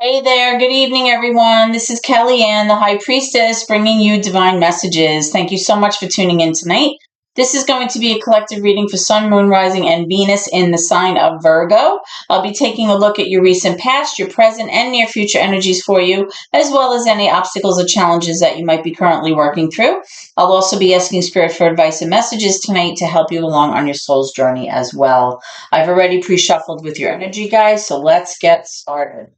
Hey there, good evening, everyone. This is Kellyanne, the High Priestess, bringing you divine messages. Thank you so much for tuning in tonight. This is going to be a collective reading for Sun, Moon, Rising, and Venus in the sign of Virgo. I'll be taking a look at your recent past, your present, and near future energies for you, as well as any obstacles or challenges that you might be currently working through. I'll also be asking Spirit for advice and messages tonight to help you along on your soul's journey as well. I've already pre-shuffled with your energy, guys, so let's get started.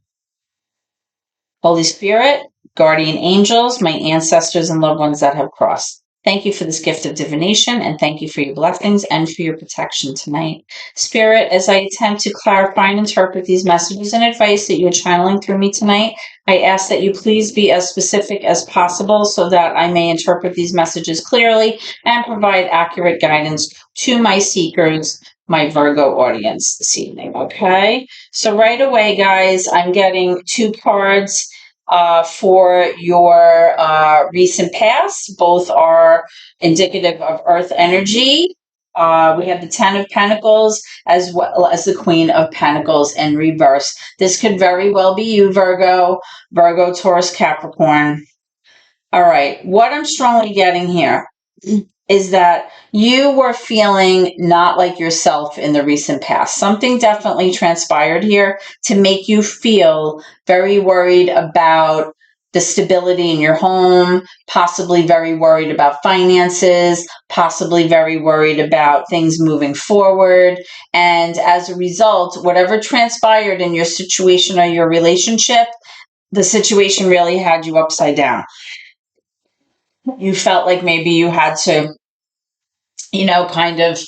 Holy Spirit, guardian angels, my ancestors and loved ones that have crossed. Thank you for this gift of divination, and thank you for your blessings and for your protection tonight. Spirit, as I attempt to clarify and interpret these messages and advice that you're channeling through me tonight, I ask that you please be as specific as possible so that I may interpret these messages clearly and provide accurate guidance to my seekers, my Virgo audience this evening, okay? So right away, guys, I'm getting two cards for your recent past. Both are indicative of Earth energy. We have the Ten of Pentacles as well as the Queen of Pentacles in reverse. This could very well be you, Virgo, Taurus, Capricorn. All right, what I'm strongly getting here is that you were feeling not like yourself in the recent past. Something definitely transpired here to make you feel very worried about the stability in your home, possibly very worried about finances, possibly very worried about things moving forward. And as a result, whatever transpired in your situation or your relationship, the situation really had you upside down. You felt like maybe you had to kind of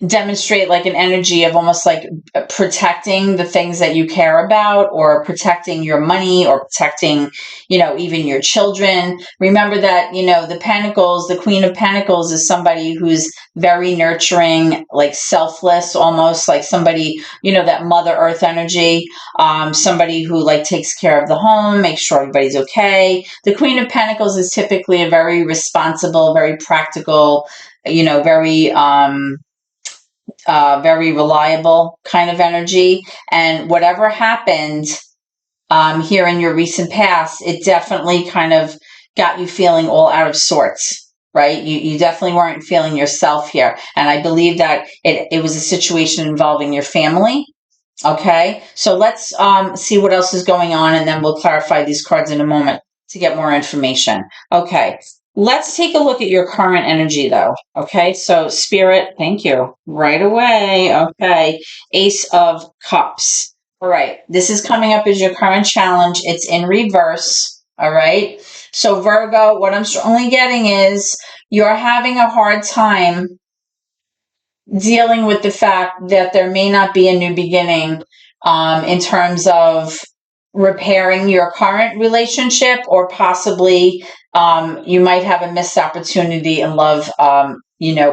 demonstrate like an energy of almost like protecting the things that you care about, or protecting your money, or protecting, even your children. Remember that, the Pentacles, the Queen of Pentacles is somebody who's very nurturing, like selfless, almost like somebody, that Mother Earth energy, somebody who like takes care of the home, makes sure everybody's okay. The Queen of Pentacles is typically a very responsible, very practical, very reliable kind of energy. And whatever happened here in your recent past, it definitely kind of got you feeling all out of sorts, right? You definitely weren't feeling yourself here. And I believe that it was a situation involving your family. Okay, so let's see what else is going on, and then we'll clarify these cards in a moment to get more information. Okay, let's take a look at your current energy, though. Okay, so Spirit, thank you. Right away. Okay, Ace of Cups. All right, this is coming up as your current challenge. It's in reverse. All right, so Virgo, what I'm strongly getting is you're having a hard time dealing with the fact that there may not be a new beginning in terms of repairing your current relationship, or possibly you might have a missed opportunity in love,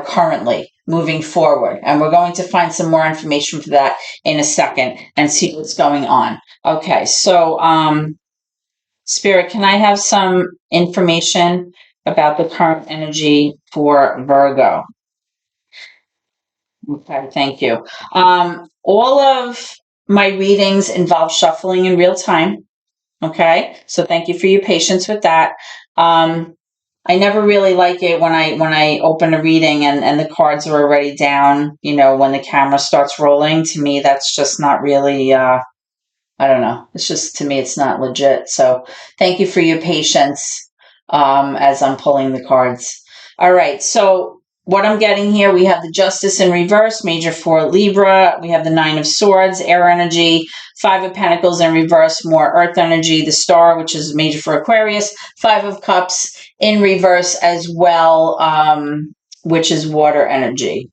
currently moving forward. And we're going to find some more information for that in a second and see what's going on. Okay, so Spirit, can I have some information about the current energy for Virgo? Okay, thank you. All of my readings involve shuffling in real time. Okay, so thank you for your patience with that. I never really like it when I open a reading and the cards are already down. When the camera starts rolling, to me that's just not really. I don't know. It's just, to me, it's not legit. So thank you for your patience as I'm pulling the cards. All right, so what I'm getting here, we have the Justice in reverse, major for Libra. We have the Nine of Swords, air energy, Five of Pentacles in reverse, more earth energy, the Star, which is major for Aquarius, Five of Cups in reverse as well, which is water energy.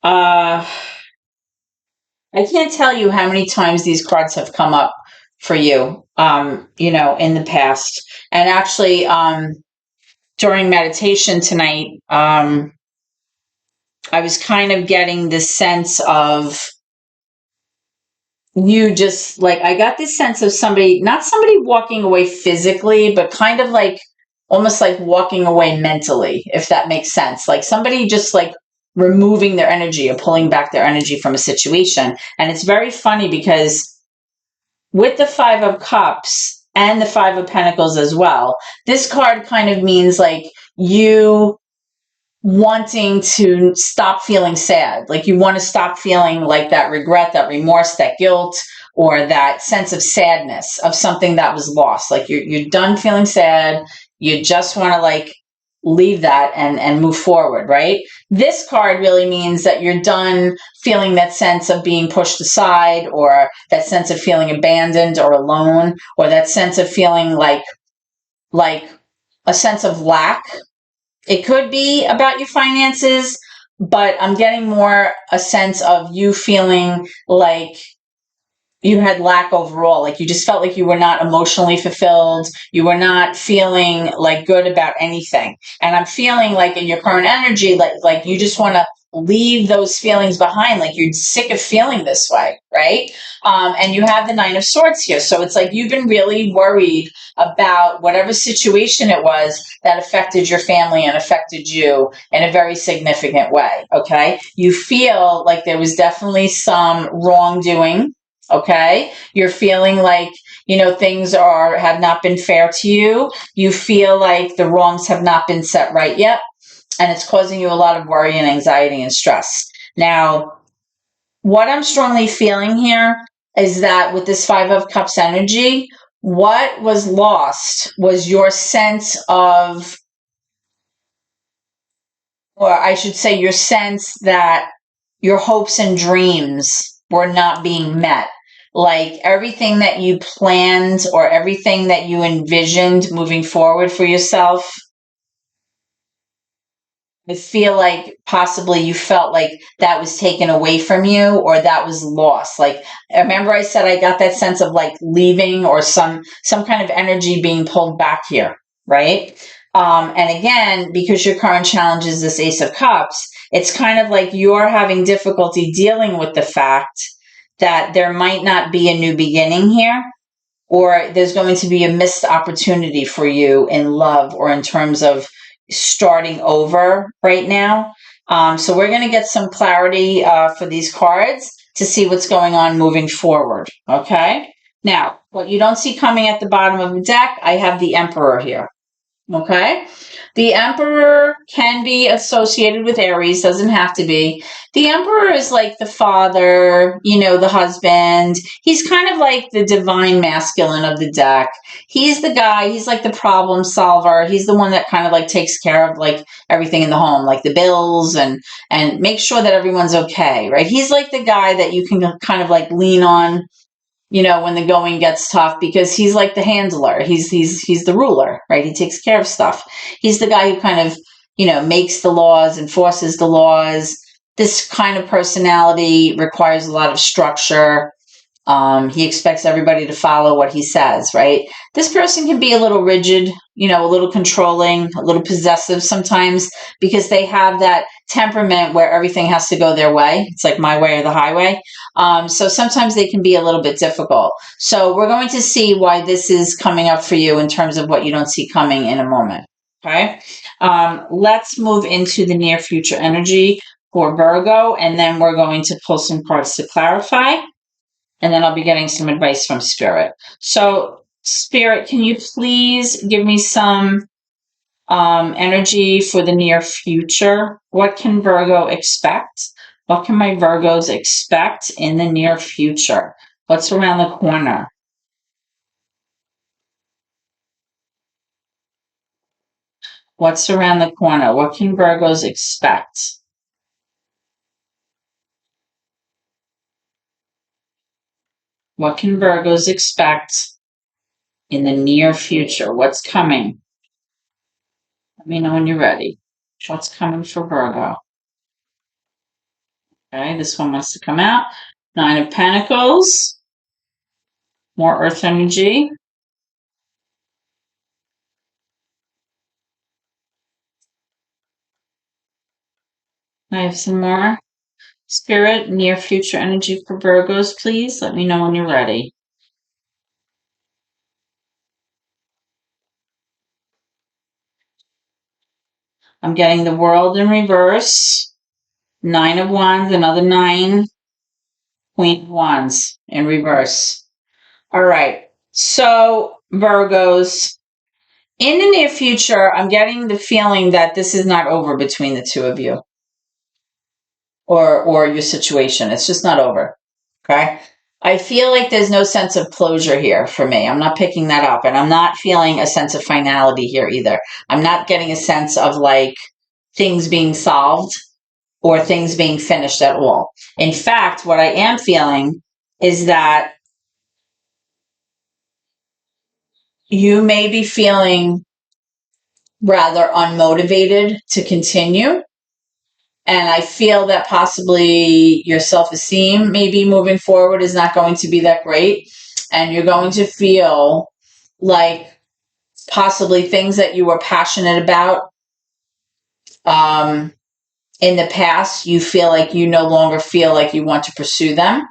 I can't tell you how many times these cards have come up for you, in the past. And actually, during meditation tonight, I was kind of getting this sense of you just like, I got this sense of somebody, not somebody walking away physically, but kind of like almost like walking away mentally, if that makes sense. Like somebody just like removing their energy or pulling back their energy from a situation. And it's very funny because with the Five of Cups and the Five of Pentacles as well, this card kind of means like you wanting to stop feeling sad. Like you want to stop feeling like that regret, that remorse, that guilt, or that sense of sadness of something that was lost. Like you're done feeling sad. You just want to like leave that and move forward, right? This card really means that you're done feeling that sense of being pushed aside, or that sense of feeling abandoned or alone, or that sense of feeling like a sense of lack. It could be about your finances, but I'm getting more a sense of you feeling like you had lack overall. Like you just felt like you were not emotionally fulfilled. You were not feeling like good about anything. And I'm feeling like in your current energy, like you just want to leave those feelings behind. Like you're sick of feeling this way, right? And you have the Nine of Swords here. So it's like you've been really worried about whatever situation it was that affected your family and affected you in a very significant way. Okay. You feel like there was definitely some wrongdoing. Okay. You're feeling like, things have not been fair to you. You feel like the wrongs have not been set right yet. And it's causing you a lot of worry and anxiety and stress. Now, what I'm strongly feeling here is that with this Five of Cups energy, what was lost was your sense of, or I should say, your sense that your hopes and dreams were not being met. Like everything that you planned or everything that you envisioned moving forward for yourself, I feel like possibly you felt like that was taken away from you or that was lost. Like, remember I said I got that sense of like leaving or some kind of energy being pulled back here, right? And again, because your current challenge is this Ace of Cups, it's kind of like you're having difficulty dealing with the fact that there might not be a new beginning here, or there's going to be a missed opportunity for you in love or in terms of starting over right now. So we're going to get some clarity for these cards to see what's going on moving forward. Okay. Now, what you don't see coming at the bottom of the deck, I have the Emperor here. Okay. The Emperor can be associated with Aries, doesn't have to be. The Emperor is like the father, the husband. He's kind of like the divine masculine of the deck. He's the guy, he's like the problem solver. He's the one that kind of like takes care of like everything in the home, like the bills and make sure that everyone's okay, right? He's like the guy that you can kind of like lean on, when the going gets tough, because he's like the handler. He's the ruler, right? He takes care of stuff. He's the guy who kind of, makes the laws, enforces the laws. This kind of personality requires a lot of structure. He expects everybody to follow what he says, right? This person can be a little rigid, a little controlling, a little possessive sometimes, because they have that temperament where everything has to go their way. It's like my way or the highway. So sometimes they can be a little bit difficult. So we're going to see why this is coming up for you in terms of what you don't see coming in a moment. Okay. Let's move into the near future energy for Virgo, and then we're going to pull some cards to clarify. And then I'll be getting some advice from Spirit. So, Spirit, can you please give me some energy for the near future? What can Virgo expect? What can my Virgos expect in the near future? What's around the corner? What's around the corner? What can Virgos expect? What can Virgos expect in the near future? What's coming? Let me know when you're ready. What's coming for Virgo? Okay, this one wants to come out. Nine of Pentacles. More Earth energy. I have some more. Spirit, near future energy for Virgos, please. Let me know when you're ready. I'm getting the World in reverse. Nine of Wands, another nine. Queen of Wands in reverse. All right. So, Virgos, in the near future, I'm getting the feeling that this is not over between the two of you or your situation. It's just not over. Okay. I feel like there's no sense of closure here for me. I'm not picking that up. And I'm not feeling a sense of finality here either. I'm not getting a sense of like things being solved or things being finished at all. In fact, what I am feeling is that you may be feeling rather unmotivated to continue. And I feel that possibly your self esteem, maybe moving forward, is not going to be that great. And you're going to feel like possibly things that you were passionate about in the past, you feel like you no longer feel like you want to pursue them.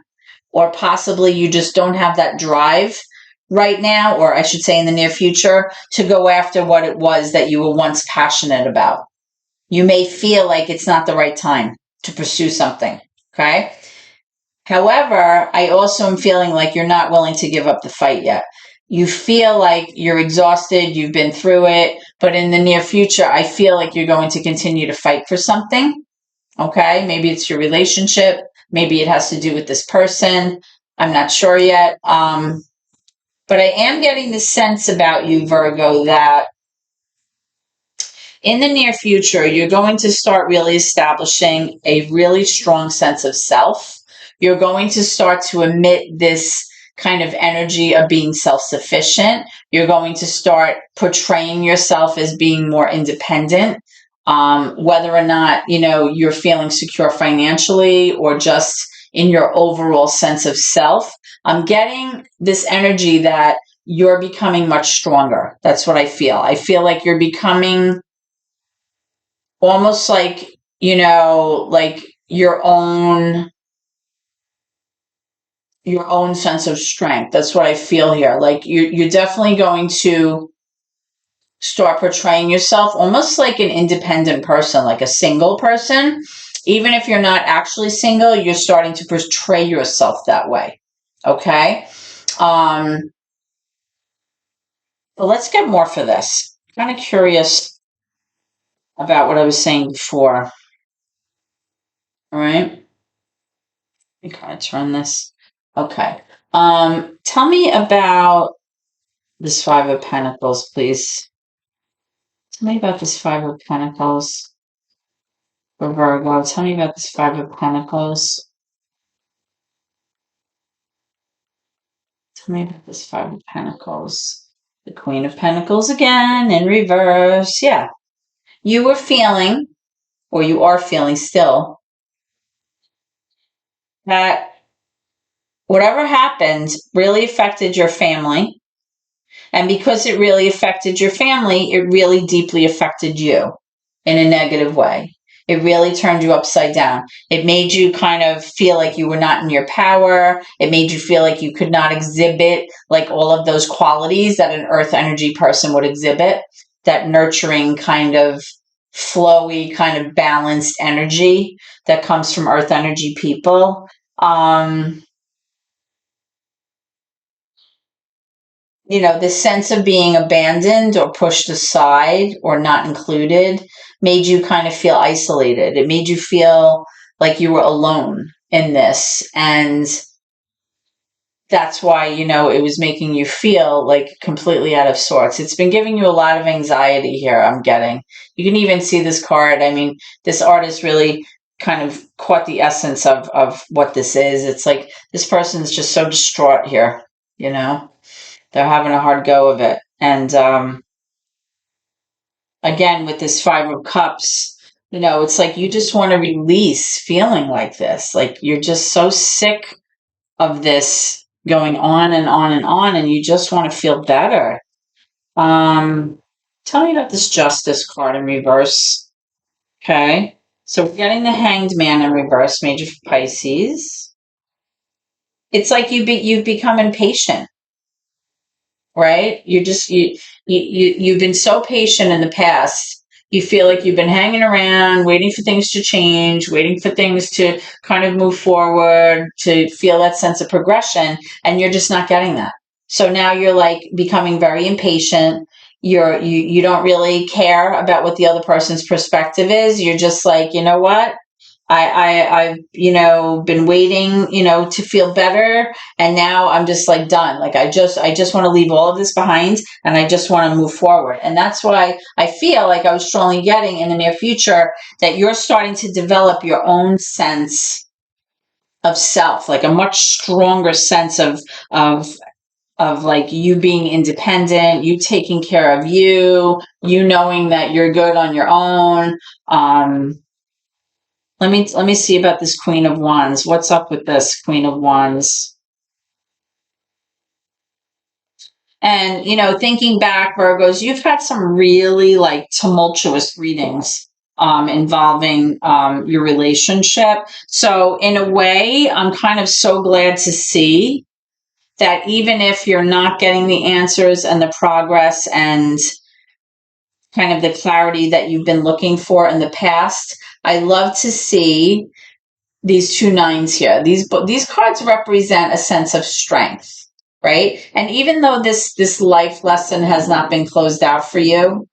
Or possibly you just don't have that drive right now, or I should say in the near future, to go after what it was that you were once passionate about. You may feel like it's not the right time to pursue something. Okay. However, I also am feeling like you're not willing to give up the fight yet. You feel like you're exhausted, you've been through it, but in the near future, I feel like you're going to continue to fight for something. Okay. Maybe it's your relationship. Maybe it has to do with this person. I'm not sure yet. But I am getting the sense about you, Virgo, that in the near future, you're going to start really establishing a really strong sense of self. You're going to start to emit this kind of energy of being self-sufficient. You're going to start portraying yourself as being more independent. Whether or not, you're feeling secure financially or just in your overall sense of self, I'm getting this energy that you're becoming much stronger. That's what I feel. I feel like you're becoming almost like, like your own sense of strength. That's what I feel here. Like you're definitely going to start portraying yourself almost like an independent person, like a single person. Even if you're not actually single, you're starting to portray yourself that way. Okay. But let's get more for this. Kind of curious about what I was saying before. All right. Let me kind of turn this. Okay. Tell me about this Five of Pentacles, please. Tell me about this Five of Pentacles for Virgo. Tell me about this Five of Pentacles. Tell me about this Five of Pentacles. The Queen of Pentacles again in reverse. Yeah. You were feeling, or you are feeling still, that whatever happened really affected your family. And because it really affected your family, it really deeply affected you in a negative way. It really turned you upside down. It made you kind of feel like you were not in your power. It made you feel like you could not exhibit like all of those qualities that an earth energy person would exhibit, that nurturing kind of flowy, kind of balanced energy that comes from earth energy people. The sense of being abandoned or pushed aside or not included made you kind of feel isolated. It made you feel like you were alone in this. And that's why, it was making you feel like completely out of sorts. It's been giving you a lot of anxiety here, I'm getting. You can even see this card. I mean, this artist really kind of caught the essence of what this is. It's like this person's just so distraught here, They're having a hard go of it. And again, with this Five of Cups, it's like you just want to release feeling like this. Like you're just so sick of this going on and on and on, and you just want to feel better. Tell me about this Justice card in reverse. Okay. So we're getting the Hanged Man in reverse, major for Pisces. It's like you've become impatient, right? You've been so patient in the past. You feel like you've been hanging around, waiting for things to change, waiting for things to kind of move forward, to feel that sense of progression, and you're just not getting that. So now you're like becoming very impatient. You don't really care about what the other person's perspective is. You're just like, you know what? I've, been waiting, to feel better. And now I'm just like done. Like I just want to leave all of this behind and I just want to move forward. And that's why I feel like I was strongly getting in the near future that you're starting to develop your own sense of self, like a much stronger sense of of like you being independent, you taking care of you knowing that you're good on your own. Let me see about this Queen of Wands. What's up with this Queen of Wands? And thinking back, Virgos, you've had some really like tumultuous readings involving your relationship. So in a way, I'm kind of so glad to see that even if you're not getting the answers and the progress and kind of the clarity that you've been looking for in the past, I love to see these two nines here. These cards represent a sense of strength, right? And even though this life lesson has not been closed out for you,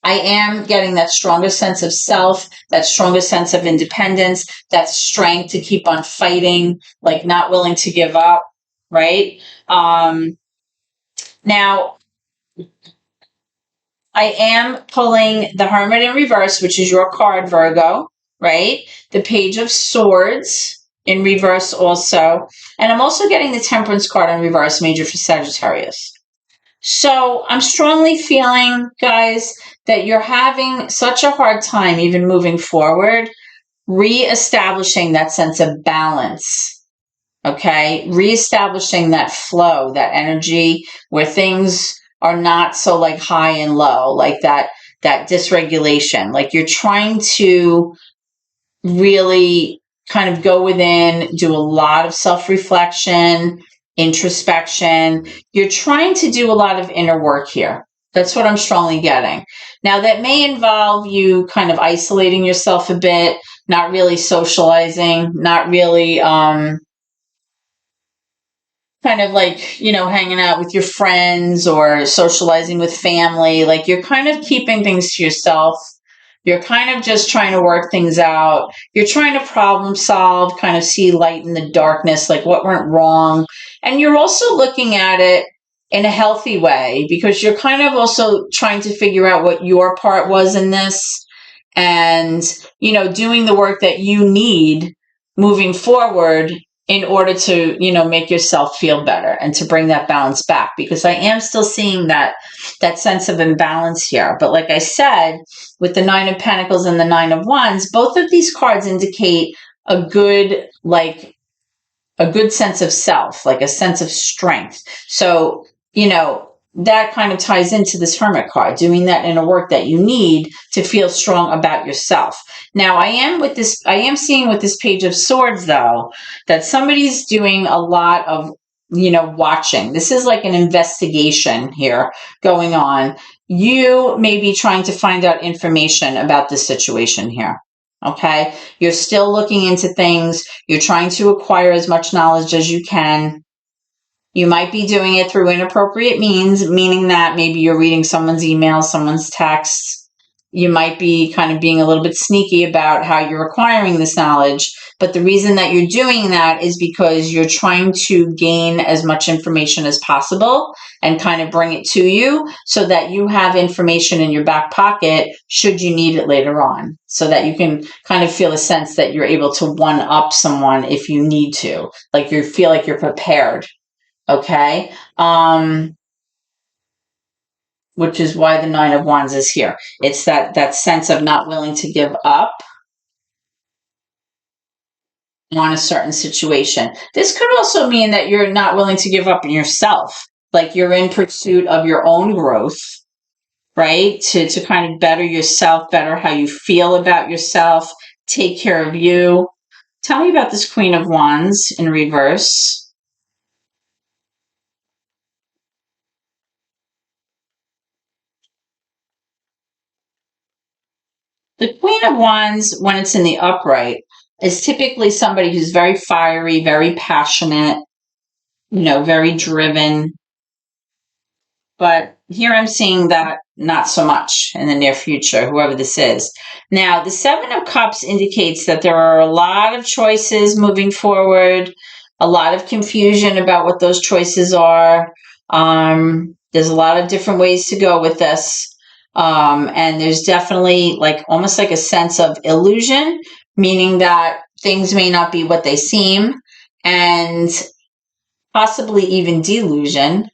I am getting that stronger sense of self, that stronger sense of independence, that strength to keep on fighting, like not willing to give up, right? Now, I am pulling the Hermit in reverse, which is your card, Virgo, right? The Page of Swords in reverse also. And I'm also getting the Temperance card in reverse, major for Sagittarius. So I'm strongly feeling, guys, that you're having such a hard time even moving forward, reestablishing that sense of balance. Okay, reestablishing that flow, that energy where things are not so like high and low, like that dysregulation. Like you're trying to really kind of go within, do a lot of self-reflection, introspection. You're trying to do a lot of inner work here. That's what I'm strongly getting. Now, that may involve you kind of isolating yourself a bit, not really socializing, not really kind of like, hanging out with your friends or socializing with family. Like you're kind of keeping things to yourself. You're kind of just trying to work things out. You're trying to problem solve, kind of see light in the darkness, like what went wrong. And you're also looking at it in a healthy way because you're kind of also trying to figure out what your part was in this and, doing the work that you need moving forward in order to, make yourself feel better and to bring that balance back, because I am still seeing that sense of imbalance here. But like I said, with the Nine of Pentacles and the Nine of Wands, both of these cards indicate a good sense of self, like a sense of strength. So, that kind of ties into this Hermit card, doing that inner work that you need to feel strong about yourself. Now, I am seeing with this Page of Swords, though, that somebody's doing a lot of, watching. This is like an investigation here going on. You may be trying to find out information about this situation here. Okay. You're still looking into things. You're trying to acquire as much knowledge as you can. You might be doing it through inappropriate means, meaning that maybe you're reading someone's email, someone's texts. You might be kind of being a little bit sneaky about how you're acquiring this knowledge. But the reason that you're doing that is because you're trying to gain as much information as possible and kind of bring it to you so that you have information in your back pocket should you need it later on, so that you can kind of feel a sense that you're able to one up someone if you need to, like you feel like you're prepared. Okay. Which is why the Nine of Wands is here. It's that sense of not willing to give up on a certain situation. This could also mean that you're not willing to give up on yourself. Like you're in pursuit of your own growth, right? To kind of better yourself, better how you feel about yourself, take care of you. Tell me about this Queen of Wands in reverse. The Queen of Wands, when it's in the upright, is typically somebody who's very fiery, very passionate, very driven. But here I'm seeing that not so much in the near future, whoever this is. Now, the Seven of Cups indicates that there are a lot of choices moving forward, a lot of confusion about what those choices are. There's a lot of different ways to go with this. And there's definitely like almost like a sense of illusion, meaning that things may not be what they seem, and possibly even delusion,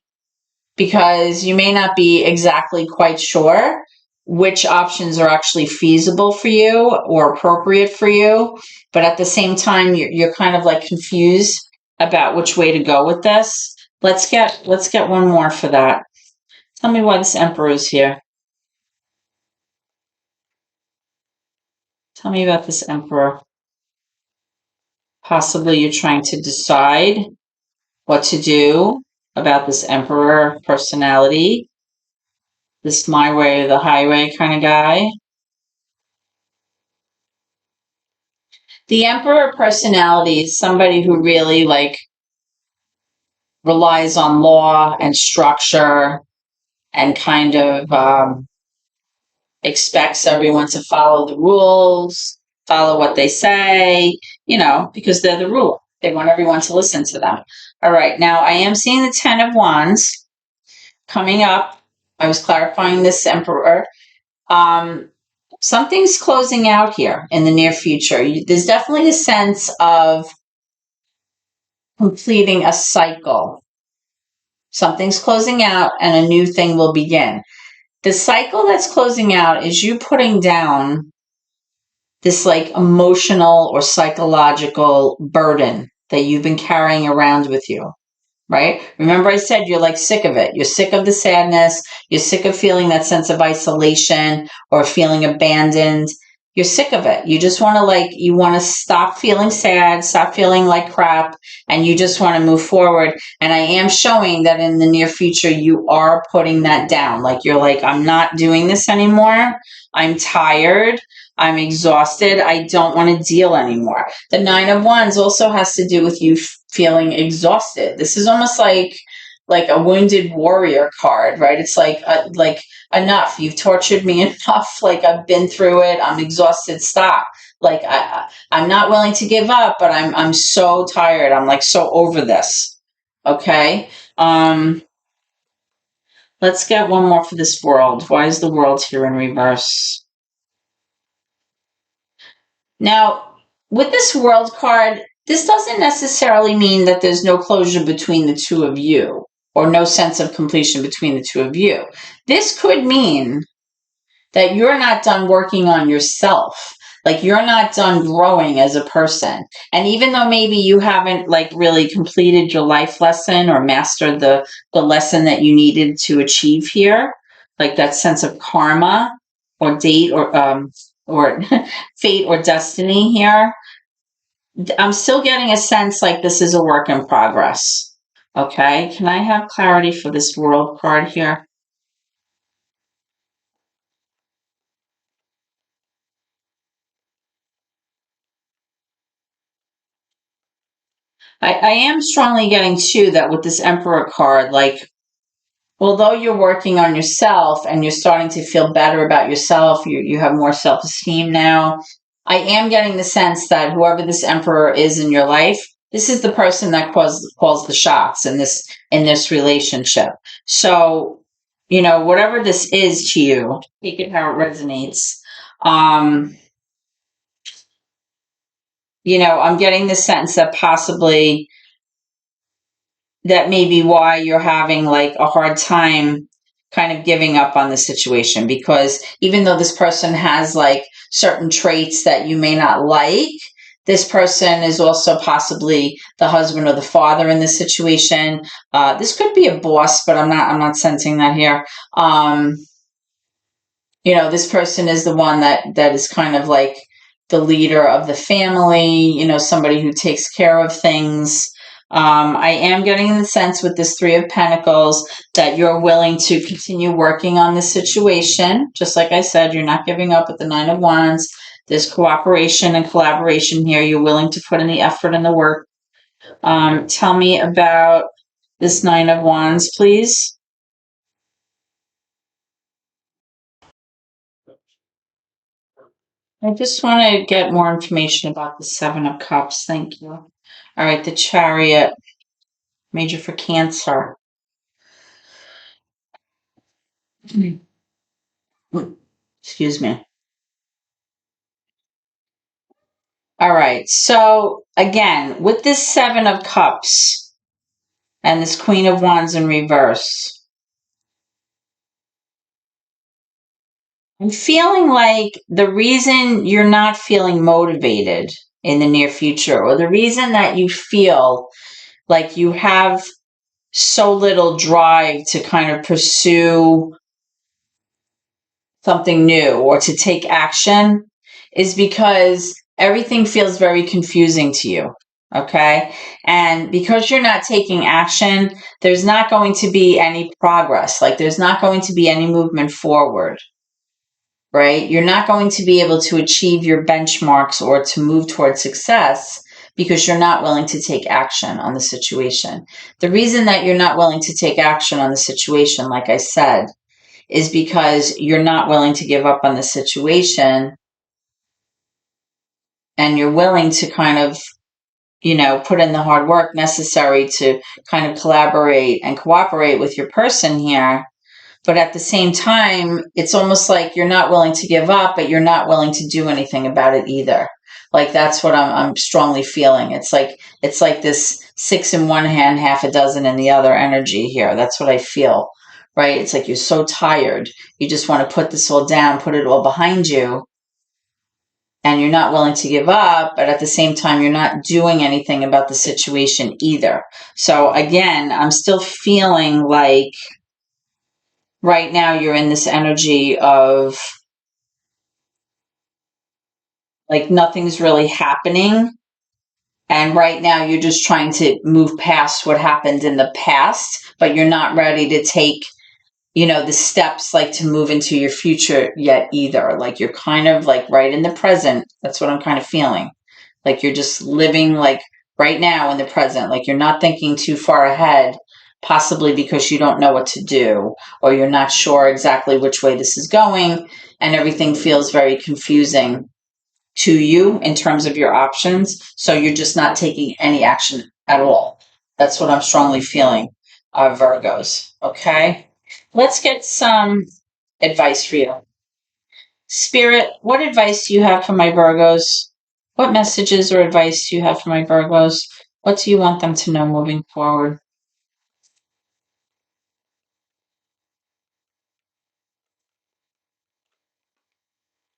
because you may not be exactly quite sure which options are actually feasible for you or appropriate for you. But at the same time, you're kind of like confused about which way to go with this. Let's get one more for that. Tell me why this Emperor is here. Tell me about this Emperor. Possibly you're trying to decide what to do about this Emperor personality, this my way or the highway kind of guy. The Emperor personality is somebody who really like relies on law and structure and kind of expects everyone to follow the rules, follow what they say, because they're the ruler. They want everyone to listen to them. All right, now I am seeing the Ten of Wands coming up. I was clarifying this Emperor. Something's closing out here in the near future. There's definitely a sense of completing a cycle. Something's closing out and a new thing will begin. The cycle that's closing out is you putting down this like emotional or psychological burden that you've been carrying around with you, right? Remember I said you're like sick of it. You're sick of the sadness. You're sick of feeling that sense of isolation or feeling abandoned. You're sick of it. You just want to you want to stop feeling sad, stop feeling like crap, and you just want to move forward. And I am showing that in the near future, you are putting that down. Like you're like, I'm not doing this anymore. I'm tired. I'm exhausted. I don't want to deal anymore. The Nine of Wands also has to do with you feeling exhausted. This is almost like a wounded warrior card, right? It's like enough. You've tortured me enough. Like I've been through it. I'm exhausted. Stop. Like I'm not willing to give up, but I'm so tired. I'm like so over this. Okay. Let's get one more for this World. Why is the World here in reverse? Now, with this World card, this doesn't necessarily mean that there's no closure between the two of you or no sense of completion between the two of you. This could mean that you're not done working on yourself. Like you're not done growing as a person. And even though maybe you haven't really completed your life lesson or mastered the lesson that you needed to achieve here, like that sense of karma or date or fate or destiny here, I'm still getting a sense like this is a work in progress. Okay, can I have clarity for this World card here? I am strongly getting too that with this Emperor card, although you're working on yourself and you're starting to feel better about yourself, you have more self-esteem now. I am getting the sense that whoever this Emperor is in your life, this is the person that calls the shots in this relationship. So, whatever this is to you, take it how it resonates. I'm getting the sense that possibly that may be why you're having a hard time kind of giving up on the situation, because even though this person has certain traits that you may not like, this person is also possibly the husband or the father in this situation. This could be a boss, but I'm not sensing that here. This person is the one that is kind of like the leader of the family, somebody who takes care of things. I am getting the sense with this Three of Pentacles that you're willing to continue working on this situation. Just like I said, you're not giving up with the Nine of Wands. There's cooperation and collaboration here. You're willing to put in the effort and the work. Tell me about this Nine of Wands, please. I just want to get more information about the Seven of Cups. Thank you. All right, the Chariot, major for Cancer. Excuse me. All right, so again, with this Seven of Cups and this Queen of Wands in reverse, I'm feeling like the reason you're not feeling motivated in the near future, or the reason that you feel like you have so little drive to kind of pursue something new or to take action, is because everything feels very confusing to you. Okay. And because you're not taking action, there's not going to be any progress. Like there's not going to be any movement forward, right? You're not going to be able to achieve your benchmarks or to move towards success because you're not willing to take action on the situation. The reason that you're not willing to take action on the situation, like I said, is because you're not willing to give up on the situation, and you're willing to kind of, put in the hard work necessary to kind of collaborate and cooperate with your person here. But at the same time, it's almost like you're not willing to give up, but you're not willing to do anything about it either. Like that's what I'm strongly feeling. It's like this six in one hand, half a dozen in the other energy here. That's what I feel, right? It's like you're so tired. You just want to put this all down, put it all behind you, and you're not willing to give up, but at the same time, you're not doing anything about the situation either. So again, I'm still feeling like right now you're in this energy of like nothing's really happening. And right now you're just trying to move past what happened in the past, but you're not ready to take, the steps like to move into your future yet either. Like you're kind of like right in the present. That's what I'm kind of feeling. Like you're just living like right now in the present. Like you're not thinking too far ahead, possibly because you don't know what to do or you're not sure exactly which way this is going, and everything feels very confusing to you in terms of your options. So you're just not taking any action at all. That's what I'm strongly feeling, Virgos. Okay. Let's get some advice for you. Spirit, what advice do you have for my Virgos? What messages or advice do you have for my Virgos? What do you want them to know moving forward?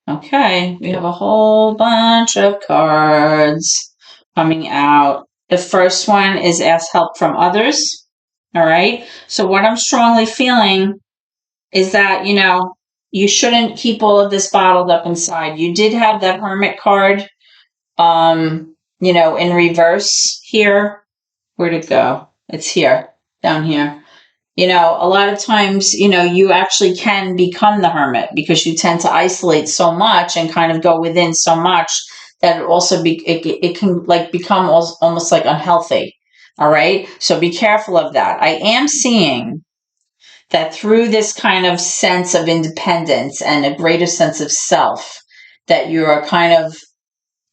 Okay, we have a whole bunch of cards coming out. The first one is ask help from others. All right. So what I'm strongly feeling is that, you shouldn't keep all of this bottled up inside. You did have that hermit card, in reverse here. Where'd it go? It's here, down here. A lot of times, you actually can become the hermit because you tend to isolate so much and kind of go within so much that it also it can like become almost like unhealthy. All right. So be careful of that. I am seeing that through this kind of sense of independence and a greater sense of self that you are kind of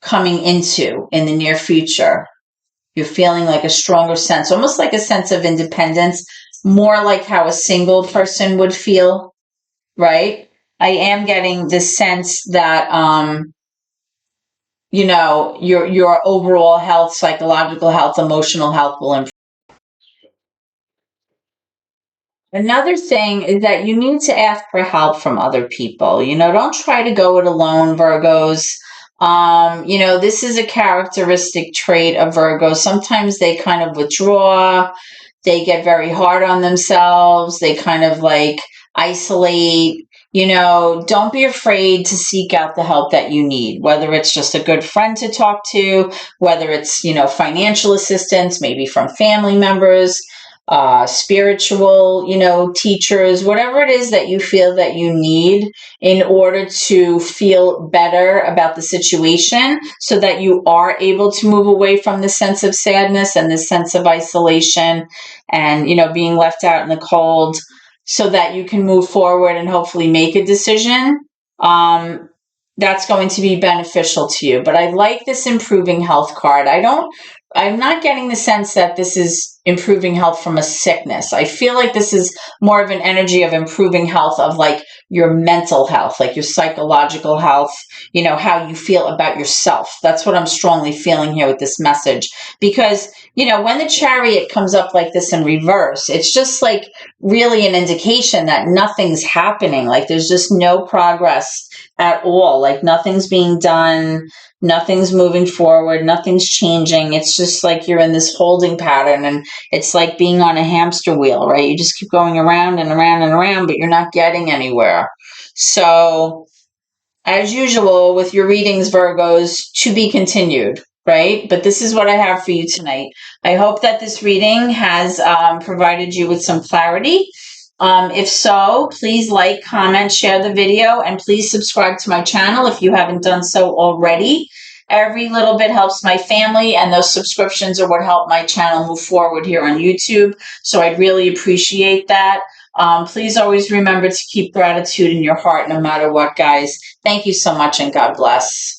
coming into in the near future. You're feeling like a stronger sense, almost like a sense of independence, more like how a single person would feel, right? I am getting the sense that, your overall health, psychological health, emotional health will improve. Another thing is that you need to ask for help from other people. Don't try to go it alone, Virgos. This is a characteristic trait of Virgos. Sometimes they kind of withdraw. They get very hard on themselves. They kind of like isolate. Don't be afraid to seek out the help that you need, whether it's just a good friend to talk to, whether it's, financial assistance, maybe from family members, spiritual, teachers, whatever it is that you feel that you need in order to feel better about the situation so that you are able to move away from the sense of sadness and the sense of isolation and, being left out in the cold so that you can move forward and hopefully make a decision. Um, that's going to be beneficial to you. But I like this improving health card. I'm not getting the sense that this is improving health from a sickness. I feel like this is more of an energy of improving health of like your mental health, like your psychological health, you know, how you feel about yourself. That's what I'm strongly feeling here with this message. Because, you know, when the Chariot comes up like this in reverse, it's just like really an indication that nothing's happening. Like there's just no progress at all. Like nothing's being done, nothing's moving forward, nothing's changing. It's just like you're in this holding pattern, and it's like being on a hamster wheel, right? You just keep going around and around and around, but you're not getting anywhere. So, as usual with your readings, Virgos, to be continued, right? But this is what I have for you tonight. I hope that this reading has provided you with some clarity. If so, please like, comment, share the video, and please subscribe to my channel if you haven't done so already. Every little bit helps my family, and those subscriptions are what help my channel move forward here on YouTube. So I'd really appreciate that. Please always remember to keep gratitude in your heart no matter what, guys. Thank you so much, and God bless.